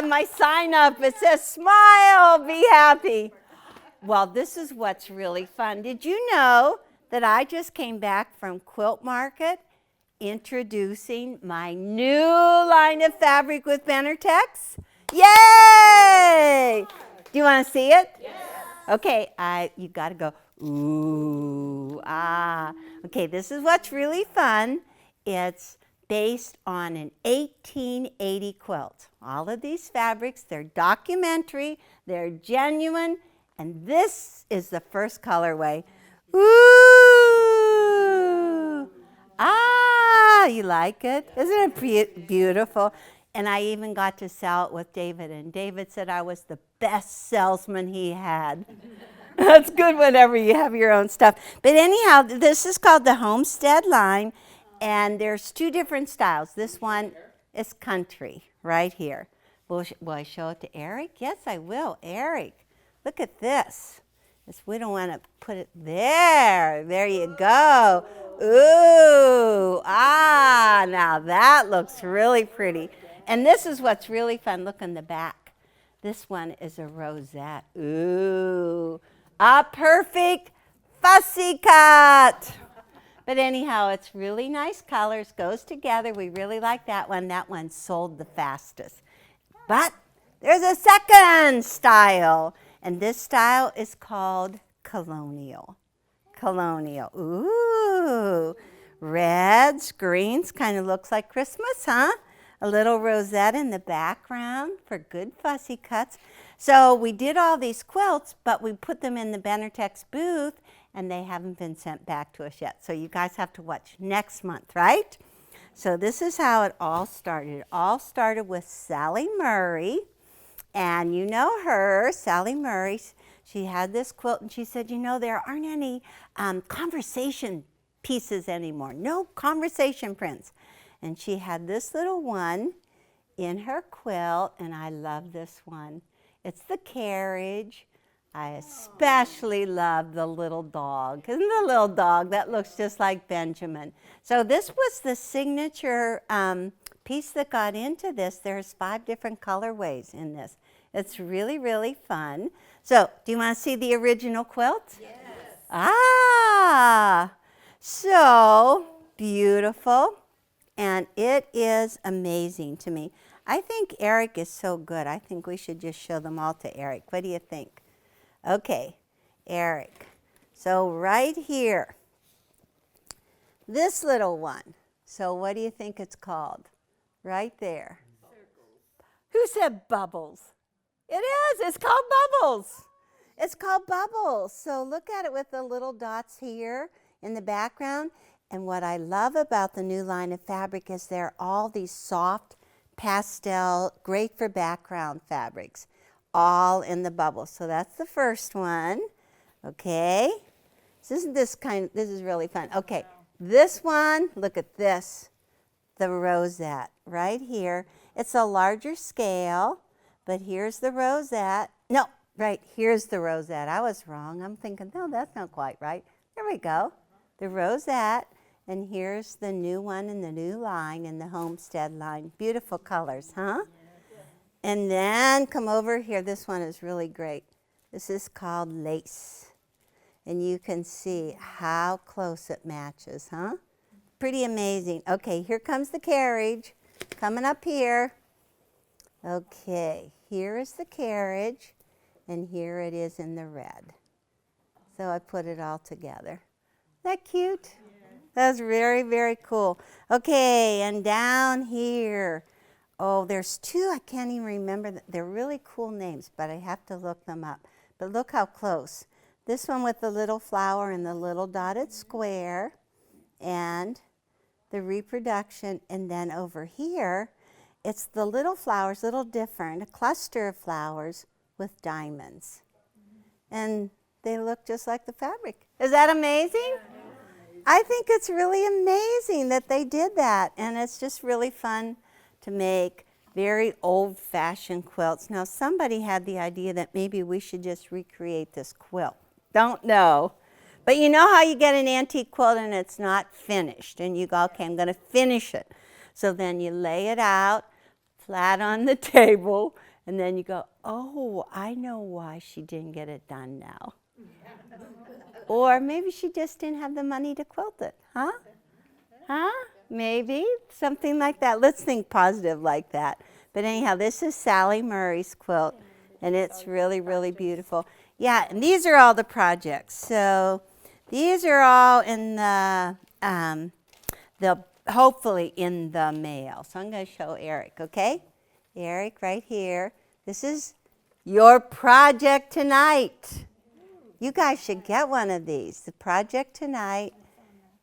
have my sign up. It says, smile, be happy. Well, this is what's really fun. Did you know that I just came back from Quilt Market introducing my new line of fabric with Benartex? Yay! Do you want to see it? Yes. Okay, you got to go, ooh, ah. Okay, this is what's really fun. It's based on an 1880 quilt. All of these fabrics, they're documentary, they're genuine, and this is the first colorway. Ooh! Ah, you like it? Isn't it beautiful? And I even got to sell it with David, and David said I was the best salesman he had. That's good whenever you have your own stuff. But anyhow, this is called the Homestead line, and there's two different styles. This one is country, right here. Will I show it to Eric? Yes, I will. Eric, look at this. We don't want to put it there. There you go. Ooh, ah, now that looks really pretty. And this is what's really fun. Look in the back. This one is a rosette. Ooh, a perfect fussy cut. But anyhow, it's really nice colors, goes together. We really like that one. That one sold the fastest. But there's a second style, and this style is called colonial. Colonial. Ooh, reds, greens, kind of looks like Christmas, huh? A little rosette in the background for good fussy cuts. So we did all these quilts, but we put them in the Benartex booth, and they haven't been sent back to us yet. So you guys have to watch next month, right? So this is how it all started. It all started with Sally Murray, and you know her, Sally Murray. She had this quilt, and she said, you know, there aren't any conversation pieces anymore. No conversation prints. And she had this little one in her quilt, and I love this one. It's the carriage. I especially love the little dog. Isn't the little dog? That looks just like Benjamin. So this was the signature piece that got into this. There's 5 different colorways in this. It's really, really fun. So do you want to see the original quilt? Yes. Ah, so beautiful. And it is amazing to me. I think Eric is so good. I think we should just show them all to Eric. What do you think? Okay, Eric. So right here, this little one. So what do you think it's called? Right there. Who said bubbles? It is. It's called Bubbles. It's called Bubbles. So look at it with the little dots here in the background. And what I love about the new line of fabric is they're all these soft pastel, great for background fabrics, all in the bubble. So that's the first one. Okay. So isn't this this is really fun. Okay. This one, look at this. The rosette right here. It's a larger scale, but here's the rosette. No, right, here's the rosette. I was wrong. I'm thinking, no, that's not quite right. There we go. The rosette. And here's the new one in the new line, in the Homestead line. Beautiful colors, huh? And then come over here. This one is really great. This is called Lace. And you can see how close it matches, huh? Pretty amazing. Okay, here comes the carriage. Coming up here. Okay, here is the carriage. And here it is in the red. So I put it all together. Isn't that cute? That's very, very cool. Okay, and down here. Oh, there's 2. I can't even remember. They're really cool names, but I have to look them up. But look how close. This one with the little flower and the little dotted square. And the reproduction. And then over here, it's the little flowers, a little different. A cluster of flowers with diamonds. And they look just like the fabric. Is that amazing? I think it's really amazing that they did that, and it's just really fun to make very old-fashioned quilts. Now, somebody had the idea that maybe we should just recreate this quilt. Don't know. But you know how you get an antique quilt and it's not finished, and you go, okay, I'm going to finish it. So then you lay it out flat on the table, And then you go, oh, I know why she didn't get it done now. Or maybe she just didn't have the money to quilt it, huh? Huh? Maybe, something like that. Let's think positive like that. But anyhow, this is Sally Murray's quilt, and it's really, really beautiful. Yeah, and these are all the projects. So these are all in the hopefully in the mail. So I'm going to show Eric, okay? Eric, right here. This is your project tonight. You guys should get one of these. The project tonight,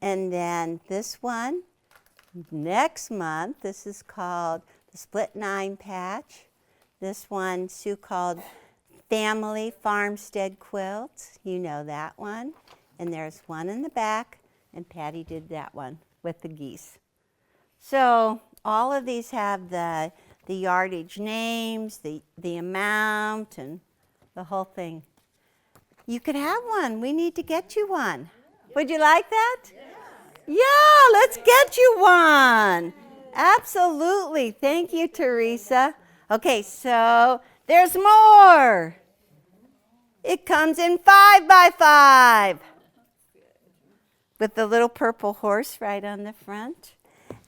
and then this one next month. This is called the Split 9 Patch. This one Sue called Family Farmstead Quilt. You know that one. And there's one in the back, and Patty did that one with the geese. So all of these have the yardage names, the amount, and the whole thing. You could have one. We need to get you one. Would you like that? Yeah, let's get you one. Absolutely. Thank you, Teresa. Okay, so there's more. It comes in 5x5 with the little purple horse right on the front.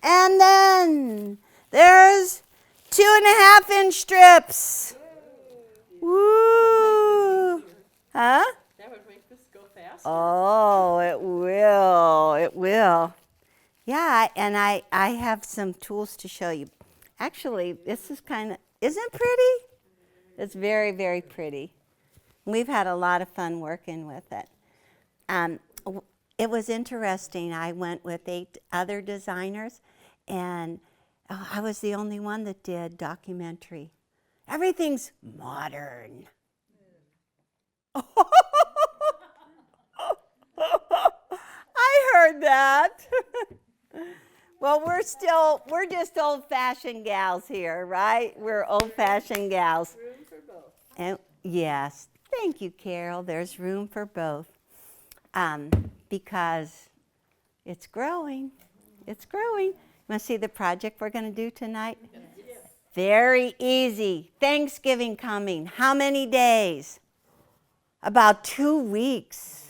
And then there's 2.5-inch strips. Woo! Huh? That would make this go faster. Oh, it will. It will. Yeah, and I have some tools to show you. Actually, this is kind of, isn't it pretty? It's very, very pretty. We've had a lot of fun working with it. It was interesting. I went with 8 other designers, and I was the only one that did documentary. Everything's modern. I heard that. Well, we're just old-fashioned gals here, right? We're old-fashioned gals. Room for both. And yes, thank you, Carol. There's room for both. Because it's growing. It's growing. You want to see the project we're going to do tonight? Yes. Very easy. Thanksgiving coming. How many days? About 2 weeks.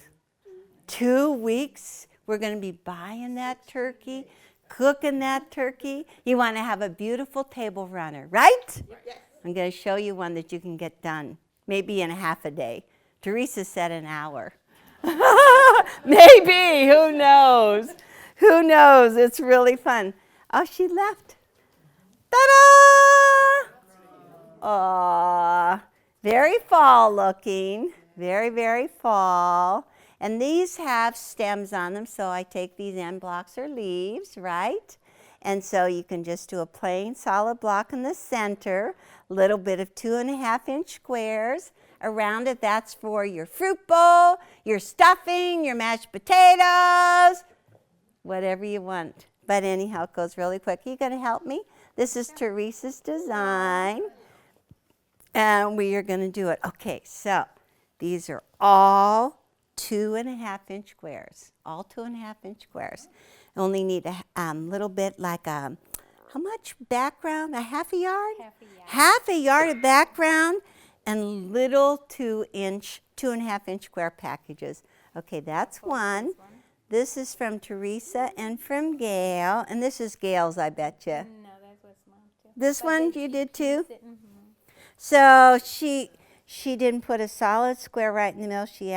2 weeks. We're going to be buying that turkey, cooking that turkey. You want to have a beautiful table runner, right? Yes. I'm going to show you one that you can get done, maybe in a half a day. Teresa said an hour. Maybe, who knows? Who knows? It's really fun. Oh, she left. Ta-da! Aw, very fall looking. Very, very fall. And these have stems on them, so I take these end blocks or leaves, right? And so you can just do a plain solid block in the center, a little bit of 2.5-inch squares. Around it, that's for your fruit bowl, your stuffing, your mashed potatoes, whatever you want. But anyhow, it goes really quick. Are you going to help me? This is Teresa's design, and we are going to do it. Okay, so these are all 2.5-inch squares, all 2.5-inch squares. Only need a little bit like how much background? A half a yard? Half a yard. Half a yard of background and little 2.5-inch square packages. Okay, that's one. This is from Teresa and from Gail. And this is Gail's, I bet you. No, that was mine too. This But one then you she did too? keeps it, So she didn't put a solid square right in the middle. She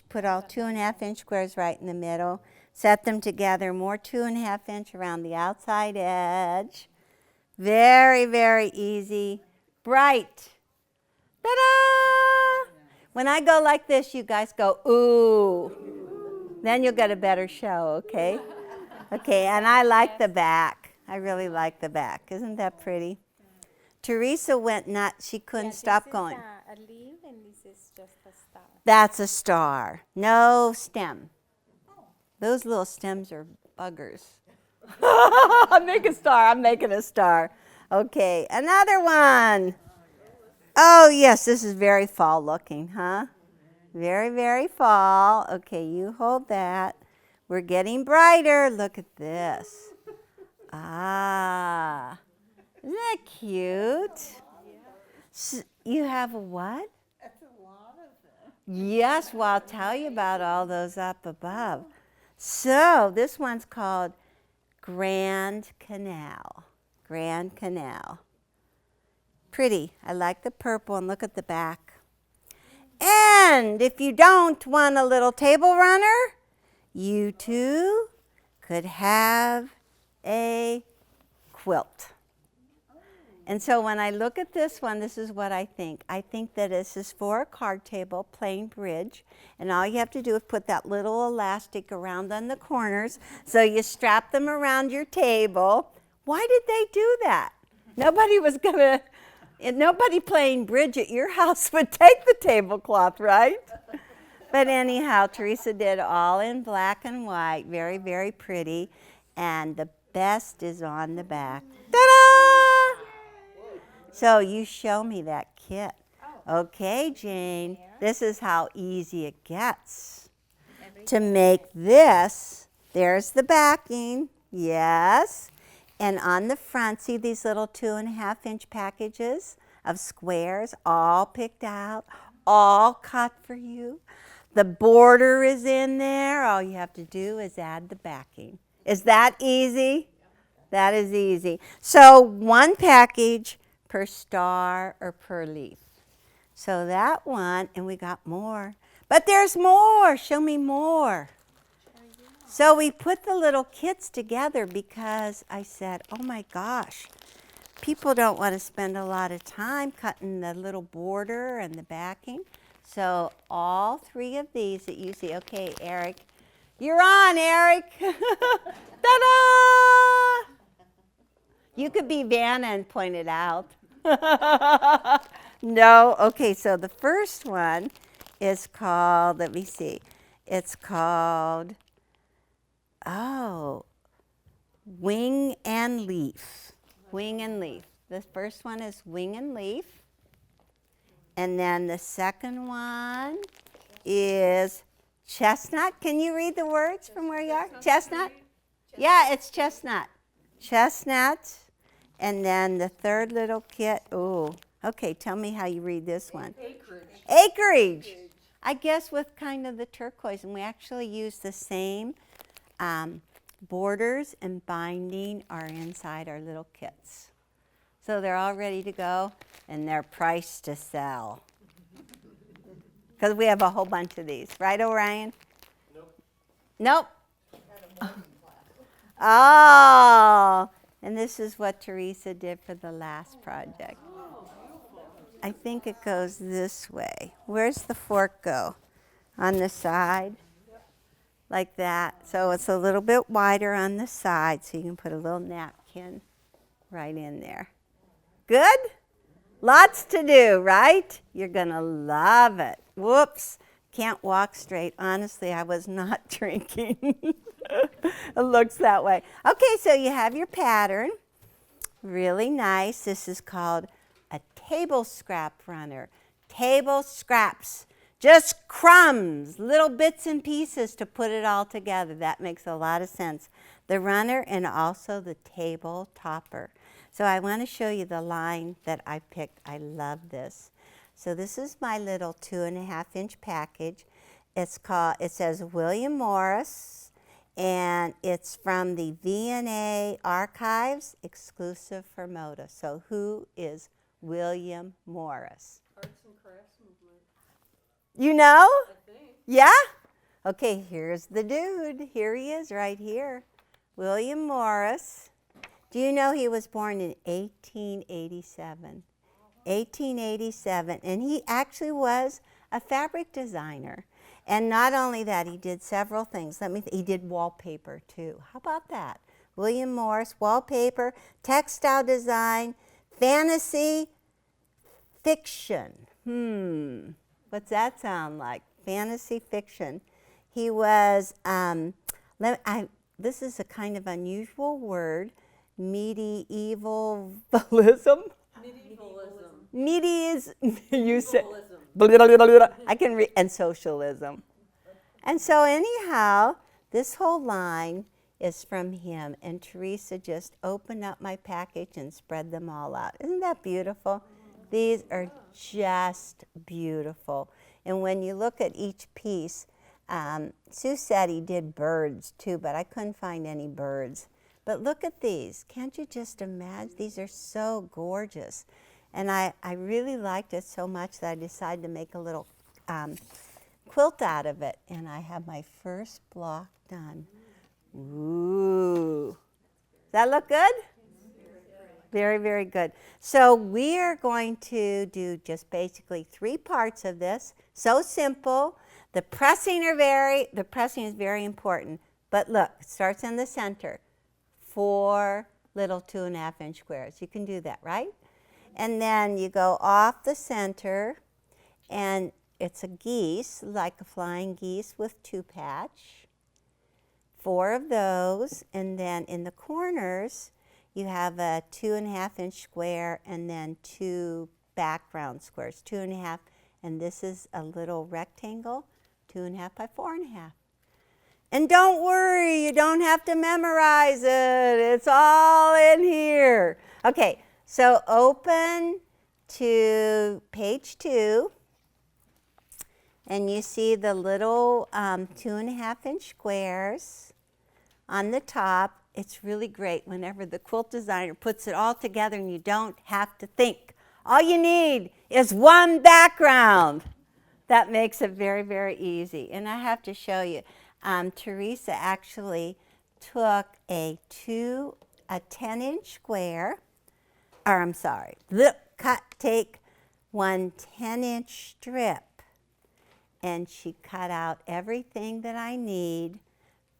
put all 2.5-inch squares right in the middle. Set them together, more 2.5-inch around the outside edge. Very, very easy. Bright. Ta-da! When I go like this, you guys go, ooh. Then you'll get a better show, okay? Okay, and I like the back. I really like the back. Isn't that pretty? Teresa went nuts. She couldn't stop going. This is a leaf, and this is just a star. That's a star. No stem. Those little stems are buggers. I'm making a star. Okay, another one. Oh, yes, this is very fall looking, huh? Very, very fall. Okay, you hold that. We're getting brighter. Look at this. Ah, isn't that cute? You have a what? That's a lot of them. Yes, well, I'll tell you about all those up above. So this one's called Grand Canal. Grand Canal. Pretty. I like the purple, and look at the back. And if you don't want a little table runner, you too could have a quilt. And so when I look at this one, this is what I think. I think that this is for a card table, plain bridge, and all you have to do is put that little elastic around on the corners, so you strap them around your table. Why did they do that? Nobody playing bridge at your house would take the tablecloth, right? But anyhow, Teresa did all in black and white, very, very pretty, and the best is on the back. Ta-da! So you show me that kit. Okay, Jane, this is how easy it gets. To make this, there's the backing, yes. And on the front, see these little 2.5-inch packages of squares, all picked out, all cut for you. The border is in there. All you have to do is add the backing. Is that easy? That is easy. So one package per star or per leaf. So that one, and we got more. But there's more. Show me more. So we put the little kits together because I said, oh my gosh, people don't want to spend a lot of time cutting the little border and the backing. So all 3 of these that you see, okay, Eric, you're on, Eric. Ta-da! You could be Vanna and point it out. No, okay, so the first one is called, let me see, it's called, Wing and Leaf. Wing and Leaf. The first one is Wing and Leaf. And then the second one is Chestnut. Can you read the words from where you are? Chestnut? Yeah, it's chestnut. Chestnut. And then the third little kit, okay, tell me how you read this one. Acreage. Acreage. I guess with kind of the turquoise, and we actually use the same borders and binding are inside our little kits. So they're all ready to go, and they're priced to sell. Because we have a whole bunch of these. Right, Orion? Nope. Oh, and this is what Teresa did for the last project. I think it goes this way. Where's the fork go? On the side? Like that. So it's a little bit wider on the side, so you can put a little napkin right in there. Good? Lots to do, right? You're going to love it. Whoops. Can't walk straight. Honestly, I was not drinking. It looks that way. Okay, so you have your pattern. Really nice. This is called a table scrap runner. Table scraps. Just crumbs, little bits and pieces to put it all together. That makes a lot of sense. The runner and also the table topper. So I want to show you the line that I picked. I love this. So this is my little 2.5-inch package. It says William Morris, and it's from the V&A Archives, exclusive for Moda. So who is William Morris? Arts and crafts movement. You know? I think. Yeah? Okay, here's the dude. Here he is right here. William Morris. Do you know he was born in 1887? 1887. And he actually was a fabric designer. And not only that, he did several things. He did wallpaper too. How about that? William Morris, wallpaper, textile design, fantasy, fiction. What's that sound like? Fantasy fiction. He was, this is a kind of unusual word, medievalism. You said, I can read, and socialism. And so anyhow, this whole line is from him, and Teresa just opened up my package and spread them all out. Isn't that beautiful? These are just beautiful. And when you look at each piece, Sue said he did birds too, but I couldn't find any birds. But look at these. Can't you just imagine? These are so gorgeous. And I really liked it so much that I decided to make a little quilt out of it. And I have my first block done. Ooh. Does that look good? Very, very good. So we are going to do just basically 3 parts of this. So simple. The pressing is very important. But look, it starts in the center. 4 little 2.5-inch squares. You can do that, right? And then you go off the center, and it's a geese, like a flying geese with 2-patch. 4 of those, and then in the corners, you have a 2.5-inch square and then 2 background squares, 2.5, and this is a little rectangle, 2.5 by 4.5. And don't worry, you don't have to memorize it. It's all in here. Okay, so open to page 2, and you see the little 2.5-inch squares on the top. It's really great whenever the quilt designer puts it all together and you don't have to think. All you need is one background. That makes it very, very easy. And I have to show you, Teresa actually took a 10-inch square, or I'm sorry, take one 10-inch strip, and she cut out everything that I need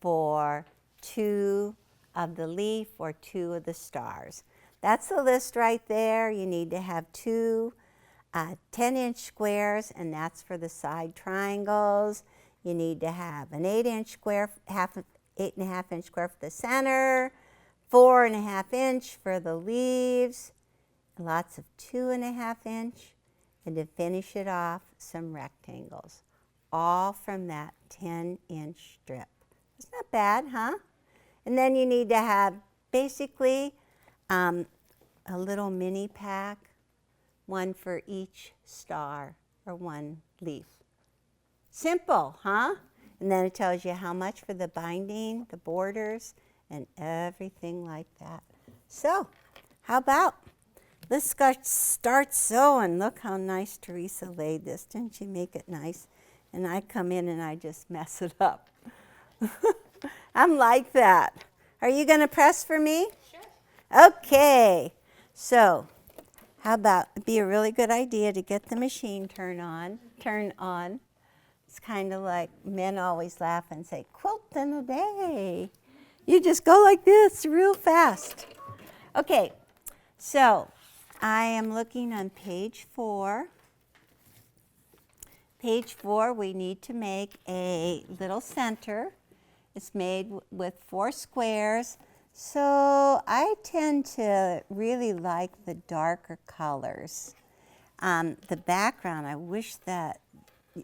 for 2 of the leaf or 2 of the stars. That's the list right there. You need to have 2 10-inch squares, and that's for the side triangles. You need to have an 8-inch square, 8.5-inch square for the center, 4.5-inch for the leaves, lots of 2.5-inch, and to finish it off, some rectangles, all from that 10-inch strip. It's not bad, huh? And then you need to have basically a little mini pack, one for each star or one leaf. Simple, huh? And then it tells you how much for the binding, the borders, and everything like that. So, how about, let's start sewing. Look how nice Teresa laid this. Didn't she make it nice? And I come in and I just mess it up. I'm like that. Are you going to press for me? Sure. Okay. So, how about, it'd be a really good idea to get the machine turn on. It's kind of like men always laugh and say, quilt in a day. You just go like this real fast. Okay, so I am looking on page 4. Page 4, we need to make a little center. It's made with 4 squares. So I tend to really like the darker colors. The background, I wish that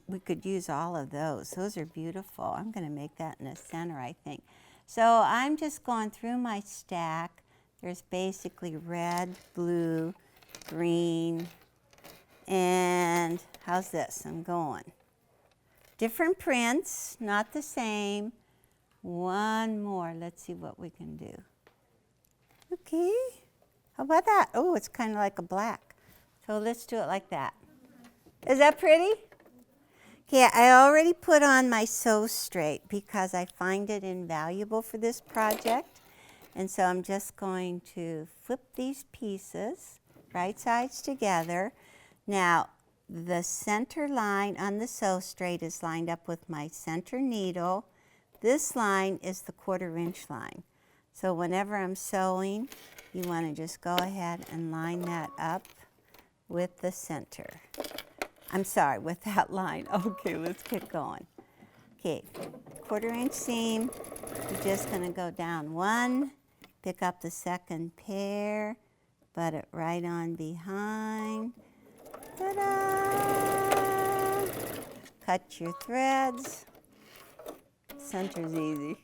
we could use all of those. Those are beautiful. I'm going to make that in the center, I think. So I'm just going through my stack. There's basically red, blue, green, and how's this? I'm going. Different prints, not the same. One more. Let's see what we can do. Okay. How about that? Oh, it's kind of like a black. So let's do it like that. Is that pretty? Okay, I already put on my sew straight because I find it invaluable for this project. And so I'm just going to flip these pieces, right sides together. Now, the center line on the sew straight is lined up with my center needle. This line is the 1/4-inch line. So whenever I'm sewing, you want to just go ahead and line that up with the center. I'm sorry, with that line. Okay, let's get going. Okay, 1/4-inch seam. You're just going to go down 1, pick up the second pair, butt it right on behind. Ta-da! Cut your threads. Center's easy.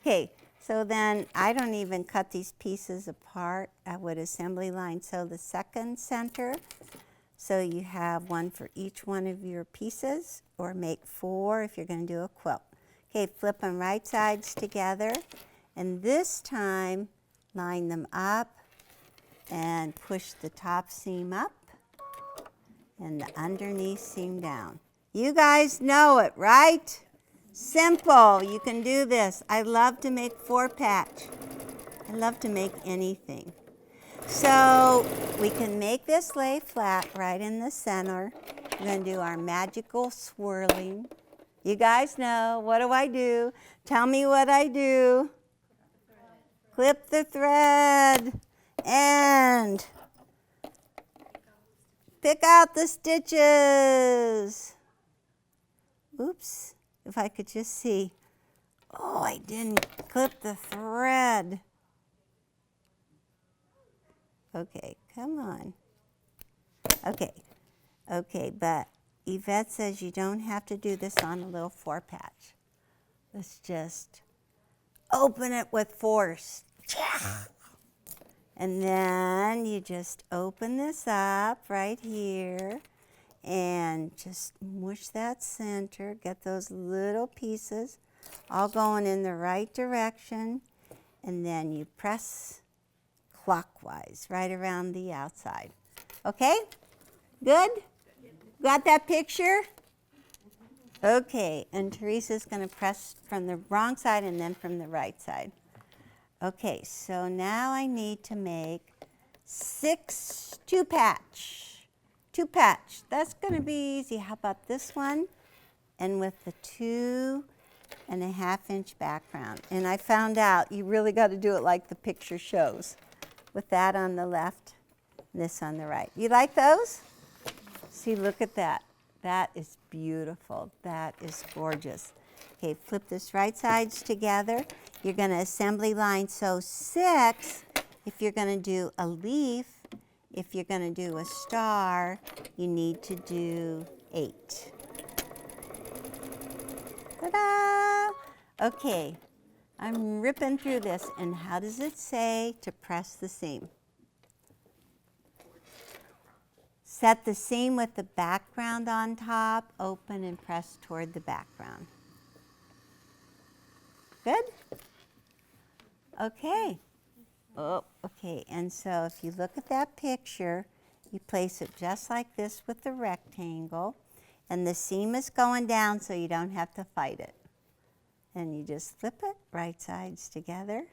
Okay, so then I don't even cut these pieces apart. I would assembly line sew the second center So you have one for each one of your pieces, or make 4 if you're going to do a quilt. Okay, flip them right sides together, and this time line them up and push the top seam up and the underneath seam down. You guys know it, right? Simple. You can do this. I love to make 4-patch. I love to make anything. So we can make this lay flat right in the center. We're going to do our magical swirling. You guys know, what do? Tell me what I do. Clip the thread and pick out the stitches. Oops, if I could just see. Oh, I didn't clip the thread. Okay, come on. Okay, but Yvette says you don't have to do this on a little 4-patch. Let's just open it with force. And then you just open this up right here and just mush that center. Get those little pieces all going in the right direction. And then you press clockwise right around the outside. Okay? Good? Got that picture? Okay, and Teresa's going to press from the wrong side and then from the right side. Okay, so now I need to make 6 2-patch. 2-patch. That's going to be easy. How about this one? And with the 2.5-inch background. And I found out you really got to do it like the picture shows. With that on the left, this on the right. You like those? See, look at that. That is beautiful. That is gorgeous. Okay, flip this right sides together. You're going to assembly line sew 6 if you're going to do a leaf. If you're going to do a star, you need to do 8. Ta-da! Okay, I'm ripping through this. And how does it say to press the seam? Set the seam with the background on top, open and press toward the background. Good? Okay. Oh, okay, and so if you look at that picture, you place it just like this with the rectangle, and the seam is going down so you don't have to fight it. And you just flip it right sides together,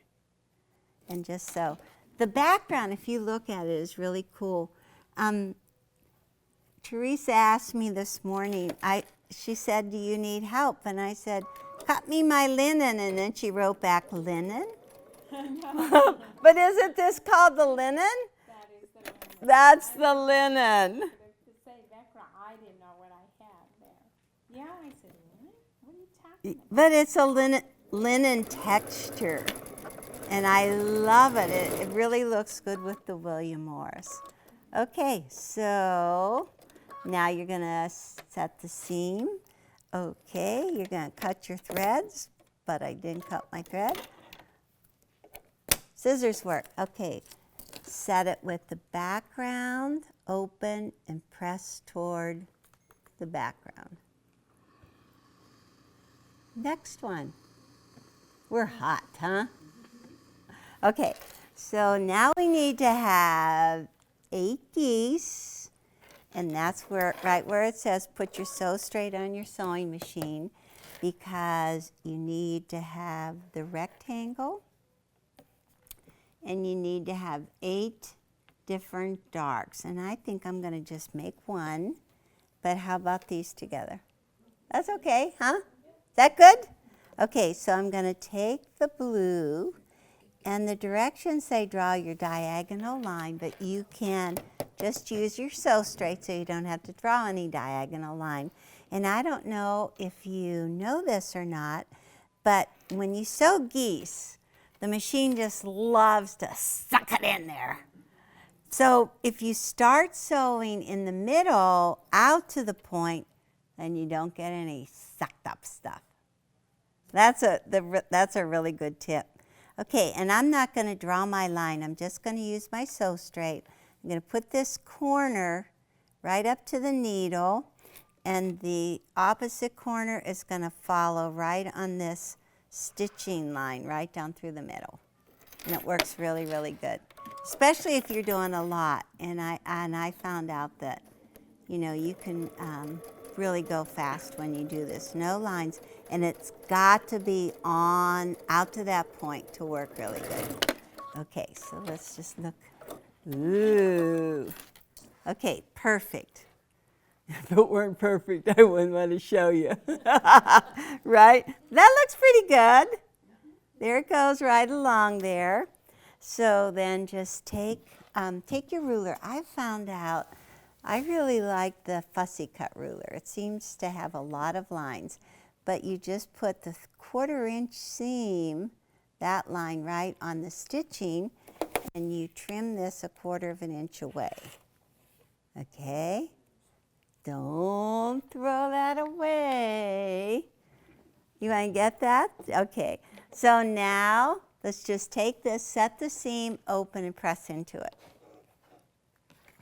and just so. The background, if you look at it, is really cool. Teresa asked me this morning, she said, do you need help? And I said, cut me my linen. And then she wrote back, linen? But isn't this called the linen? That is the linen. That's the linen. To say background, I didn't know what I had there. Yeah, I said, linen? What are you talking about? But it's a linen texture. And I love it. It really looks good with the William Morris. Okay, so now you're going to set the seam. Okay, you're going to cut your threads, but I didn't cut my thread. Scissors work. Okay, set it with the background, open, and press toward the background. Next one. We're hot, huh? Okay, so now we need to have 8 geese, and that's where, right where it says put your sew straight on your sewing machine, because you need to have the rectangle, and you need to have 8 different darks. And I think I'm going to just make one, but how about these together? That's okay, huh? Is that good? Okay, so I'm going to take the blue, and the directions say draw your diagonal line, but you can just use your sew straight so you don't have to draw any diagonal line. And I don't know if you know this or not, but when you sew geese, the machine just loves to suck it in there. So if you start sewing in the middle out to the point, then you don't get any sucked up stuff. That's a really good tip. Okay, and I'm not going to draw my line. I'm just going to use my sew straight. I'm going to put this corner right up to the needle, and the opposite corner is going to follow right on this stitching line right down through the middle. And it works really, really good, especially if you're doing a lot. And I found out that, you know, you can really go fast when you do this. No lines, and it's got to be on out to that point to work really good. Okay, so let's just look. Ooh. Okay, perfect. If it weren't perfect, I wouldn't want to show you. Right? That looks pretty good. There it goes right along there. So then just take your ruler. I found out I really like the fussy cut ruler. It seems to have a lot of lines, but you just put the 1/4 inch seam, that line right on the stitching, and you trim this 1/4 inch away. Okay? Don't throw that away. You want to get that? Okay. So now let's just take this, set the seam, open, and press into it.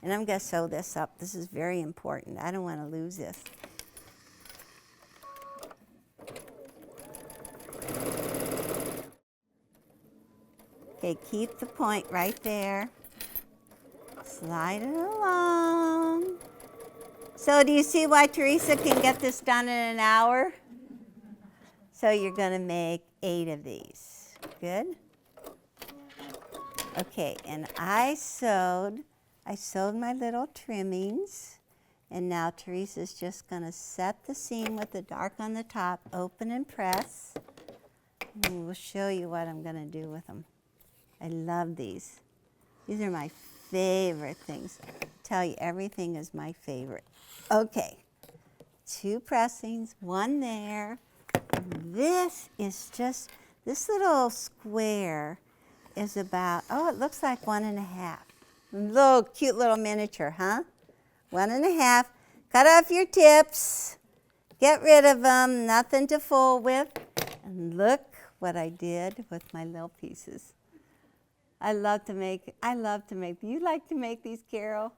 And I'm going to sew this up. This is very important. I don't want to lose this. Okay, keep the point right there. Slide it along. So do you see why Teresa can get this done in an hour? So you're going to make 8 of these. Good? Okay, and I sewed my little trimmings, and now Teresa's just going to set the seam with the dark on the top, open and press, and we'll show you what I'm going to do with them. I love these. These are my favorite things. I tell you, everything is my favorite. Okay, 2 pressings, 1 there. This is just, this little square is about, oh, it looks like 1 1/2. Little cute little miniature, huh? 1 1/2. Cut off your tips. Get rid of them. Nothing to fold with. And look what I did with my little pieces. I love to make. You like to make these, Carol?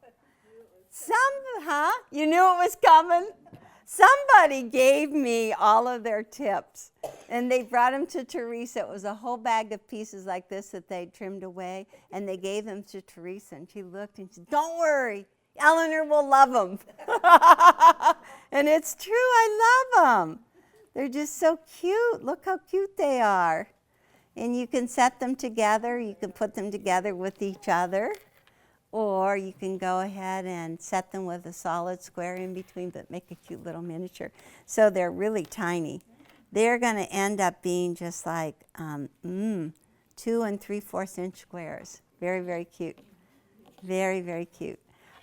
You knew it was coming? Somebody gave me all of their tips, and they brought them to Teresa. It was a whole bag of pieces like this that they trimmed away, and they gave them to Teresa, and she looked and she said, "Don't worry, Eleanor will love them." And it's true, I love them. They're just so cute. Look how cute they are. And you can set them together. You can put them together with each other. Or you can go ahead and set them with a solid square in between, but make a cute little miniature. So they're really tiny. They're going to end up being just like 2 3/4 inch squares. Very, very cute. Very, very cute.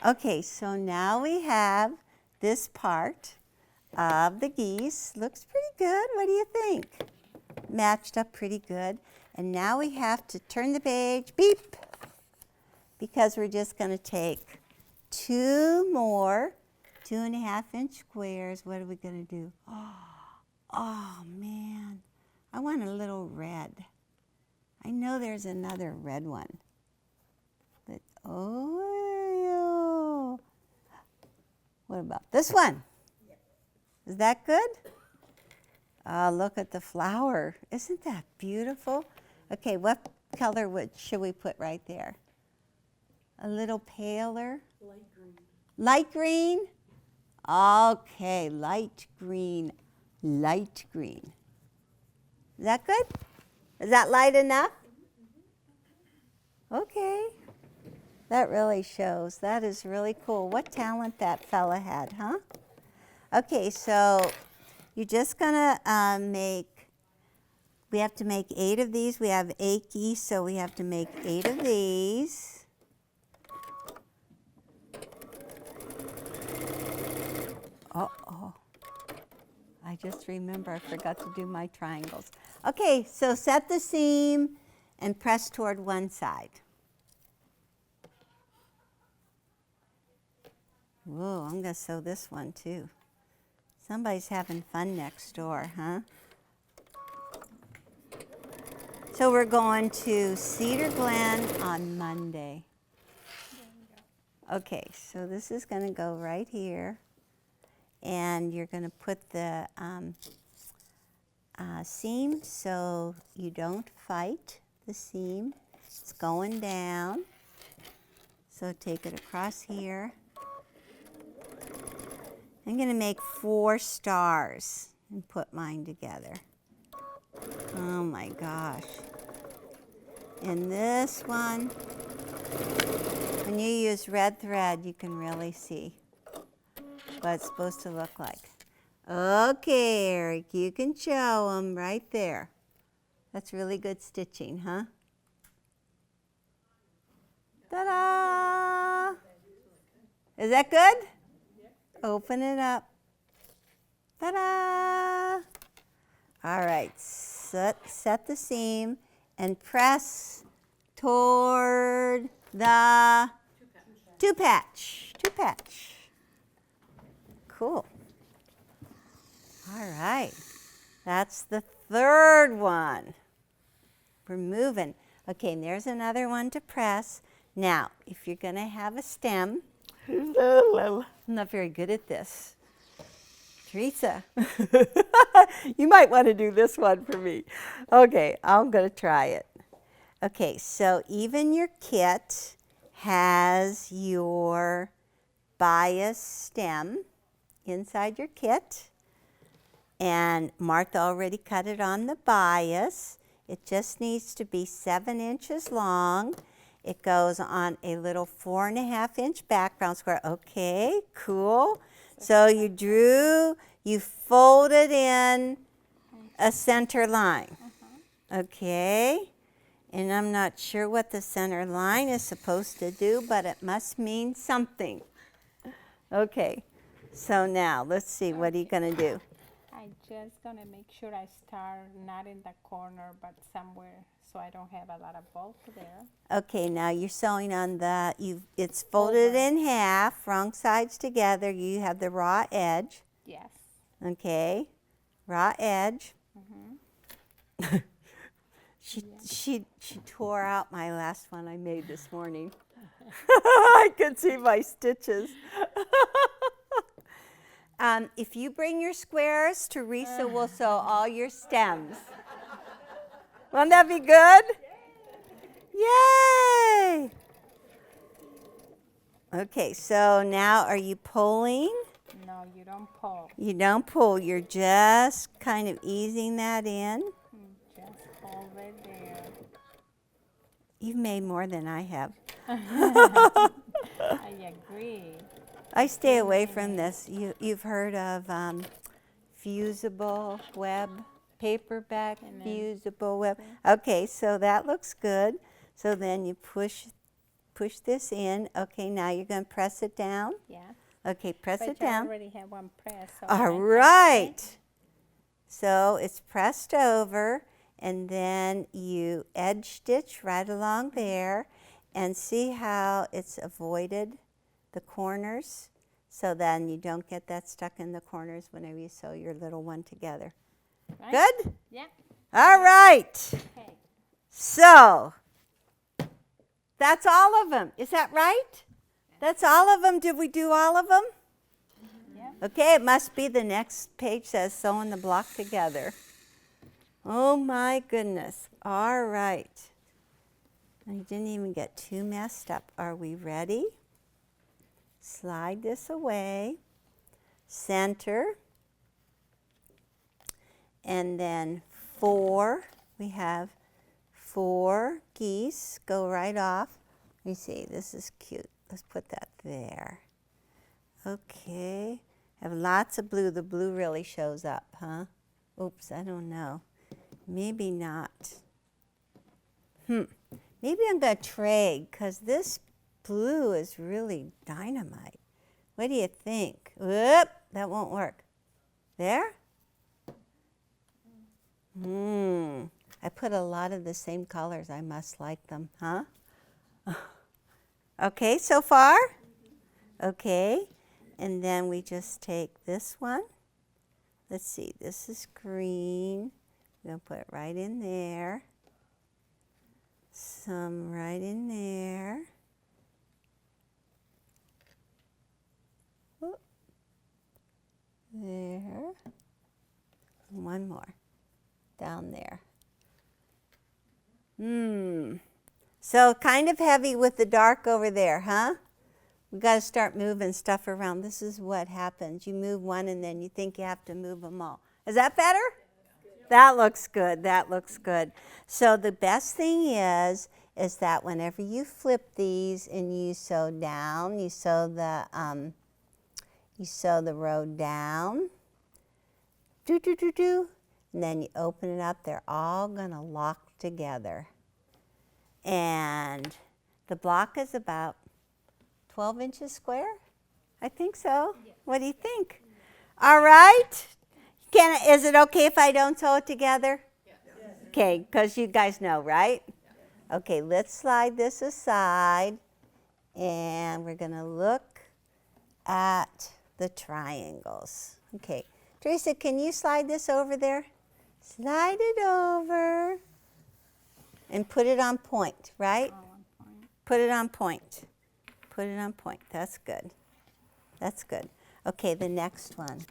Okay, so now we have this part of the geese. Looks pretty good. What do you think? Matched up pretty good. And now we have to turn the page. Beep. Because we're just going to take 2 more 2 1/2 inch squares. What are we going to do? Oh, man. I want a little red. I know there's another red one. But, what about this one? Is that good? Oh, look at the flower. Isn't that beautiful? Okay, what color should we put right there? A little paler? Light green. Light green? Okay, light green. Light green. Is that good? Is that light enough? Okay. That really shows. That is really cool. What talent that fella had, huh? Okay, so you're just going to we have to make 8 of these. We have 8 geese, so we have to make 8 of these. Uh-oh. I just remember I forgot to do my triangles. Okay, so set the seam and press toward one side. Whoa, I'm going to sew this one too. Somebody's having fun next door, huh? So we're going to Cedar Glen on Monday. Okay, so this is going to go right here. And you're going to put the seam so you don't fight the seam. It's going down. So take it across here. I'm going to make 4 stars and put mine together. Oh my gosh. And this one, when you use red thread, you can really see what it's supposed to look like. Okay, Eric, you can show them right there. That's really good stitching, huh? Ta-da! Is that good? Open it up. Ta-da! All right, set the seam and press toward the two-patch. Cool. All right, that's the 3rd one. We're moving. Okay, and there's another one to press. Now, if you're going to have a stem, I'm not very good at this. Teresa, you might want to do this one for me. Okay, I'm going to try it. Okay, so even your kit has your bias stem inside your kit. And Martha already cut it on the bias. It just needs to be 7 inches long. It goes on a little 4.5-inch background square. Okay, cool. So you folded in a center line. Okay. And I'm not sure what the center line is supposed to do, but it must mean something. Okay. So now, let's see, what are you going to do? I'm just gonna make sure I start not in the corner, but somewhere, so I don't have a lot of bulk there. Okay, now you're sewing on it's folded Over. in half, wrong sides together. You have the raw edge. Yes. Okay, raw edge. She tore out my last one I made this morning. I could see my stitches. If you bring your squares, Teresa will sew all your stems. Won't that be good? Yay! Okay, so now are you pulling? No, you don't pull. You don't pull, you're just kind of easing that in. Just hold it there. You've made more than I have. I agree. I stay away from this. You've heard of fusible web, paperback fusible web. Okay, so that looks good. So then you push this in. Okay, now you're going to press it down. Yeah. Okay, press But it I down. already have one press. So All right. So it's pressed over, and then you edge stitch right along there, and see how it's avoided the corners, so then you don't get that stuck in the corners whenever you sew your little one together. Right? Good? Yeah. All right. Okay. So that's all of them. Is that right? That's all of them. Did we do all of them? Yeah. Okay, it must be the next page says sewing the block together. Oh my goodness. All right. I didn't even get too messed up. Are we ready? Slide this away, center, and then 4. We have 4 geese go right off. Let me see, this is cute. Let's put that there. Okay, have lots of blue. The blue really shows up, huh? Oops, I don't know. Maybe not. Maybe I'm going to trade, because this blue is really dynamite. What do you think? Whoop, that won't work. There? I put a lot of the same colors. I must like them, huh? Okay, so far? Okay, and then we just take this one. Let's see, this is green. We're going to put it right in there. Some right in there. one more down there. So kind of heavy with the dark over there, huh? We got to start moving stuff around. This is what happens. You move one and then you think you have to move them all. Is that better? That looks good. That looks good. So the best thing is that whenever you flip these and you sew down, you sew the row down, and then you open it up. They're all gonna lock together, and the block is about 12 inches square. I think so. What do you think? All right. Is it okay if I don't sew it together? Yes. Okay, because you guys know, right? Okay, let's slide this aside, and we're going to look at the triangles. Okay, Teresa, can you slide this over there? Slide it over and put it on point, right? Put it on point. Put it on point. That's good. That's good. Okay, the next one.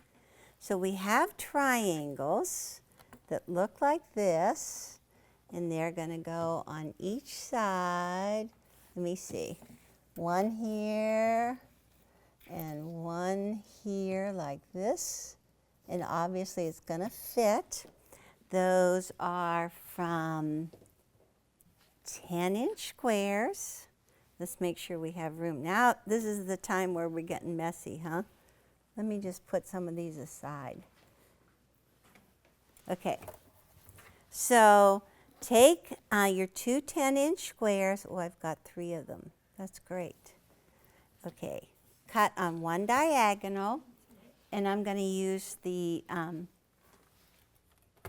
So we have triangles that look like this, and they're going to go on each side. Let me see. One here and one here like this, and obviously it's going to fit. Those are from 10-inch squares. Let's make sure we have room. Now, this is the time where we're getting messy, huh? Let me just put some of these aside. Okay, so take your two 10-inch squares. Oh, I've got 3 of them. That's great. Okay, cut on one diagonal, and I'm going to use the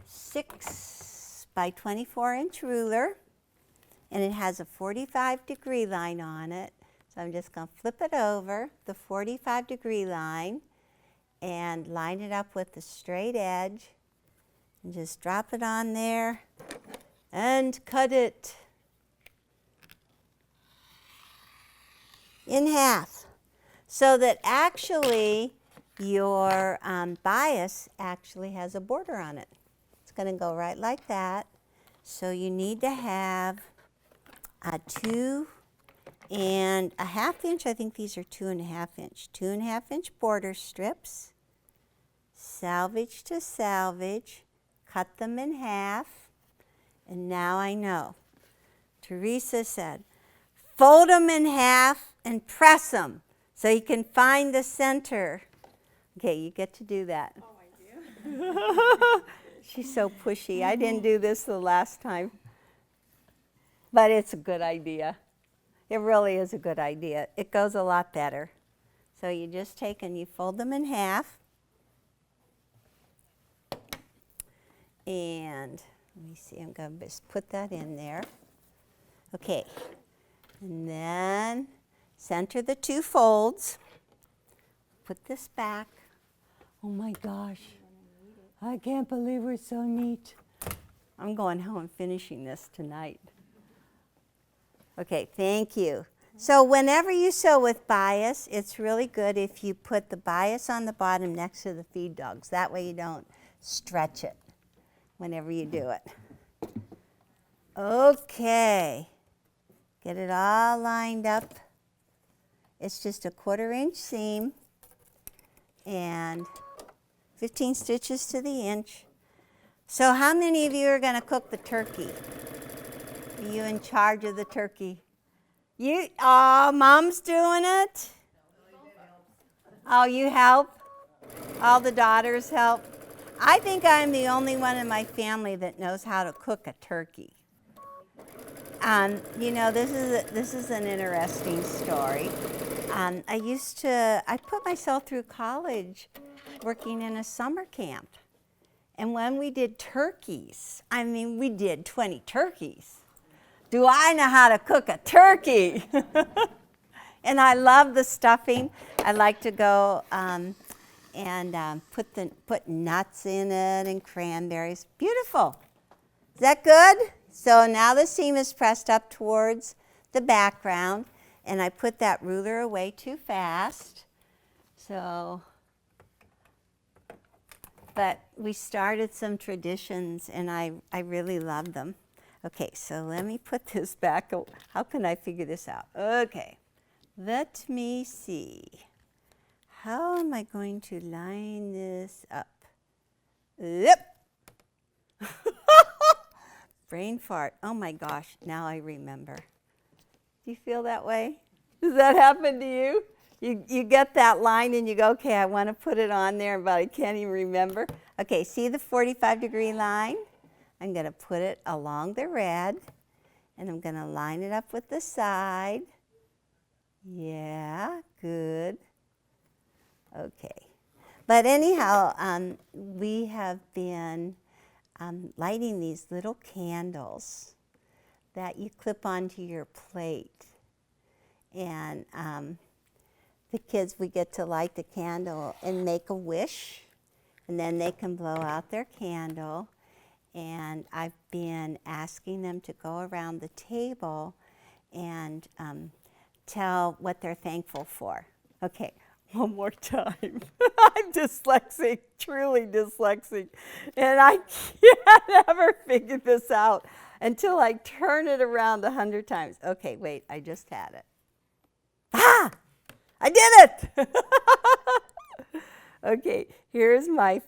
6 by 24 inch ruler, and it has a 45-degree line on it. So I'm just going to flip it over the 45-degree line and line it up with the straight edge, and just drop it on there and cut it in half, so that actually your bias actually has a border on it. It's going to go right like that. So you need to have a 2 1/2 inch. I think these are 2 1/2 inch. 2 1/2 inch border strips. Salvage to salvage. Cut them in half. And now I know. Teresa said, fold them in half and press them so you can find the center. Okay, you get to do that. Oh, I do? She's so pushy. I didn't do this the last time. But it's a good idea. It really is a good idea. It goes a lot better. So you just take and you fold them in half. And let me see, I'm going to just put that in there. Okay, and then center the 2 folds. Put this back. Oh my gosh, I can't believe we're so neat. I'm going home and finishing this tonight. Okay, thank you. So whenever you sew with bias, it's really good if you put the bias on the bottom next to the feed dogs. That way you don't stretch it whenever you do it. Okay, get it all lined up. It's just a 1/4 inch seam and 15 stitches to the inch. So how many of you are going to cook the turkey? Are you in charge of the turkey? You? Oh, Mom's doing it? Oh, you help? All the daughters help? I think I'm the only one in my family that knows how to cook a turkey. You know, this is an interesting story. I put myself through college working in a summer camp. And when we did turkeys, I mean, we did 20 turkeys. Do I know how to cook a turkey? And I love the stuffing. I like to go and put nuts in it and cranberries. Beautiful. Is that good? So now the seam is pressed up towards the background, and I put that ruler away too fast. So But we started some traditions, and I really love them. Okay, so let me put this back. How can I figure this out? Okay, let me see. How am I going to line this up? Yep. Brain fart. Oh my gosh, now I remember. Do you feel that way? Does that happen to you? You get that line and you go, okay, I want to put it on there, but I can't even remember. Okay, see the 45-degree line? I'm going to put it along the red, and I'm going to line it up with the side. Yeah, good. Okay. But anyhow, we have been lighting these little candles that you clip onto your plate. And the kids, we get to light the candle and make a wish, and then they can blow out their candle. And I've been asking them to go around the table and tell what they're thankful for. Okay, one more time. I'm dyslexic, truly dyslexic, and I can't ever figure this out until I turn it around 100 times. Okay, wait, I just had it. Ah! I did it! Okay, here's my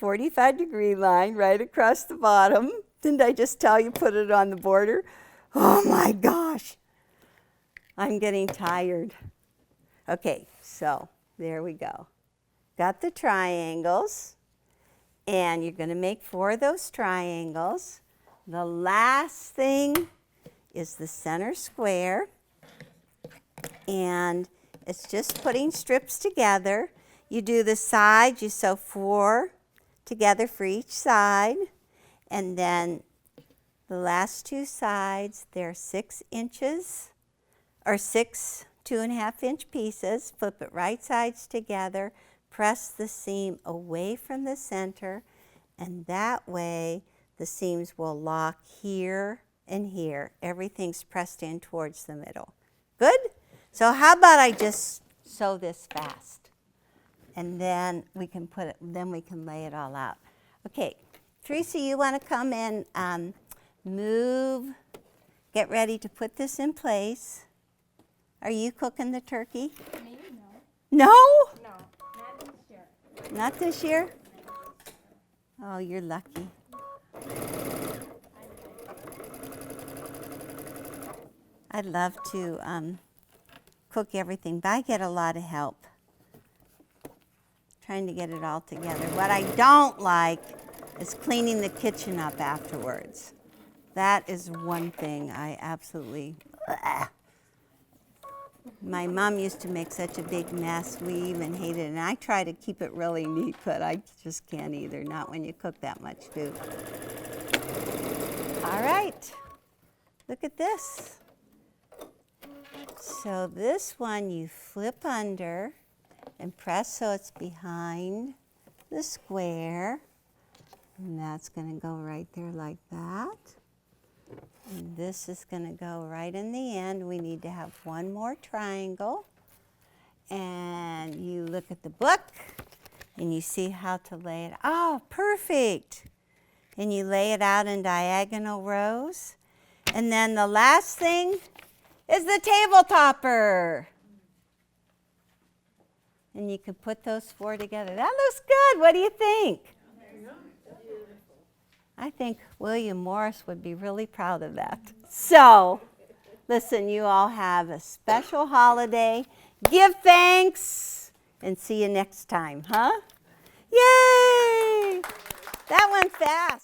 45-degree line right across the bottom. Didn't I just tell you put it on the border? Oh my gosh, I'm getting tired. Okay, so there we go. Got the triangles, and you're going to make 4 of those triangles. The last thing is the center square, and it's just putting strips together. You do the sides, you sew 4 together for each side, and then the last 2 sides, they're 6 inches, or 6 2.5-inch pieces. Flip it right sides together, press the seam away from the center, and that way the seams will lock here and here. Everything's pressed in towards the middle. Good? So how about I just sew this fast, and then we can put it, then we can lay it all out. Okay, Teresa, you want to come and move, get ready to put this in place. Are you cooking the turkey? Me? No? No, not this year. Not this year? Oh, you're lucky. I'd love to cook everything, but I get a lot of help trying to get it all together. What I don't like is cleaning the kitchen up afterwards. That is one thing I absolutely... My mom used to make such a big mess. We even hated it. And I try to keep it really neat, but I just can't either, not when you cook that much food. All right, look at this. So this one you flip under and press so it's behind the square. And that's going to go right there like that. And this is going to go right in the end. We need to have one more triangle. And you look at the book and you see how to lay it. Oh, perfect. And you lay it out in diagonal rows. And then the last thing is the table topper. And you can put those 4 together. That looks good. What do you think? I think William Morris would be really proud of that. So, listen, you all have a special holiday. Give thanks and see you next time, huh? Yay! That went fast.